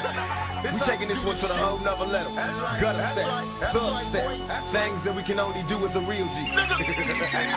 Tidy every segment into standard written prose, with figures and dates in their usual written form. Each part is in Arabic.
We taking this one to the whole nother level. Gutter step, thug step, things that we can only do as a real G.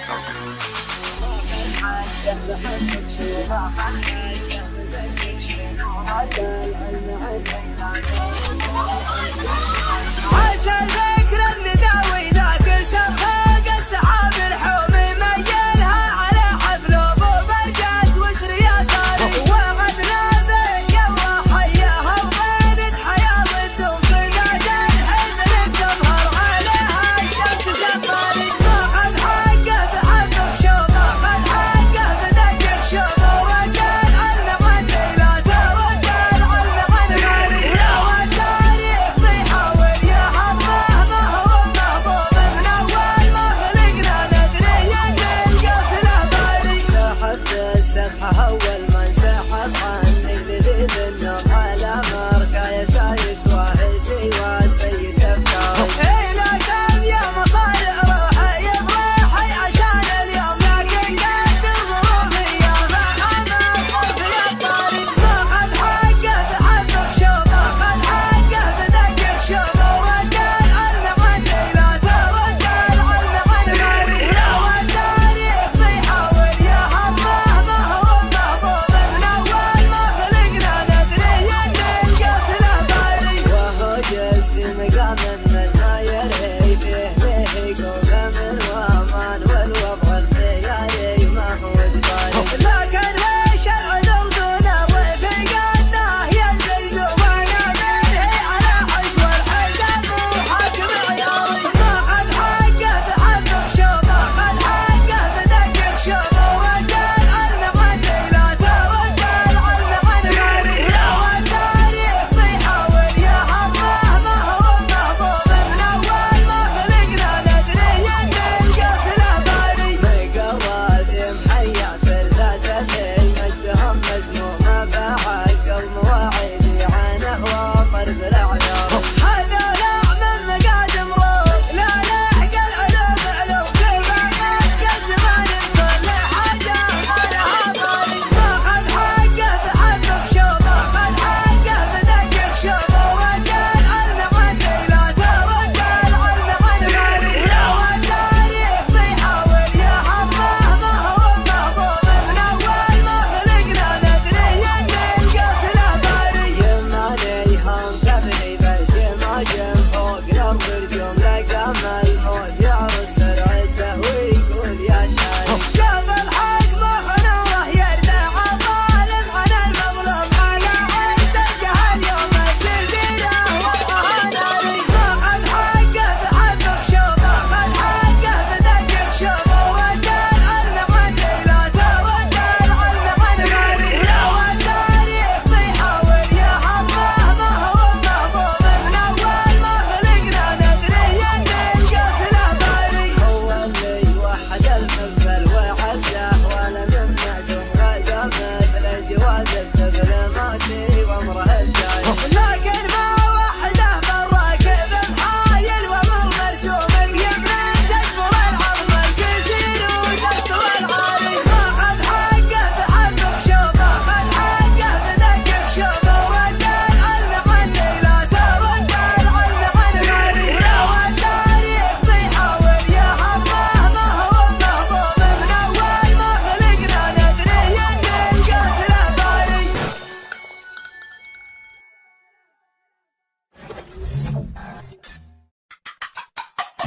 عسى الفكر النداوي ذاك السفاق السحاب الحومي ميلها على حفل ابو برجاس وسر يساري وعدنا بالجو حياها وبينت حياه والدوم صداد الحين لك تظهر عليها الشمس سفاري ماخذ حقه بحبك شوف ماخذ حقه بدقك شوف وكان عنه عني لا توكل عنه عن غيري لو التاريخ بيحاول يحمه ما هو محبوب من اول ما خلقنا ندري ان القص له باري سحبت السبحه اول من سحب عني لذيذ النوم على مرقه يسايس واهسي وسيس افكاري الى كم يوم صار روحي بروحي عشان اليوم لكن قد ظروفي يا فانا الحب يطاري ماخذ حقه بحبك شوف ماخذ حقه بدقك شوف وكان عنه عني لا توكل عنه عن غيري لو التاريخ بيحاول يحمه ما هو محبوب من اول ما خلقنا ندري ان القص له باري وهو جز في مقام من ما يرهي فيه به يقوم من وامان والوضع الخيالي ما هو جبالي لكن وش العذر دون وفقدناه ينزل وانا منهي على حجو الحزن وحاكم عياري ماخذ حقه بحبك شوف ماخذ حقه بدقك شوف وكان عنه عني لا توكل عنه عن غيري لو التاريخ بيحاول يحمه ما هو محبوب من اول ما خلقنا ندري ان القص له باري مقوادم حيات الذات المجدهم مزمومه بحق المواعيد عنه وطرب الاعيار هذول من مقادم روح لا لحق العلوم علوم كل ما يبقى الزمان بكل حاجه ما لها باري ماخذ حقه بحبك شوف ماخذ حقه بدقك شوف وكان عنه عني لا توكل عنه عن غيري لو التاريخ بيحاول يحمه ما هو محبوب من اول ما خلقنا ندري ان القص له باري يمانيهم تبني بالجماجم فوق الارض اليوم لقام الموت يعرس سرعته ويقول يا شايب شاف الحق مخنوره يردع الظالم على المظلوم على عين سجها اليوم الجزيره وضعها ناري ماخذ حقه بحبك شوف ماخذ حقه بدقك شوف وكان عنه عني لا توكل عنه عن غيري لو التاريخ بيحاول يحمه ما هو محبوب من اول ما خلقنا ندري ان القص له باري هو اللي وحد المفل وعزه ولم يمنعهم غدا مثل جواز الدبل ماسي وامره الجاي لكن ما وحده بالراكب محايل ومن مرسوم بيمنع تكبر العظم الكثير وتستوى العالي ماخذ حقه بحبك شوف ماخذ حقه بدقك شوف وكان عنه عني لا توكل عنه عن غيري لو التاريخ بيحاول يحمه ما هو محبوب من اول ما خلقنا ندري ان القص له باري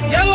يلا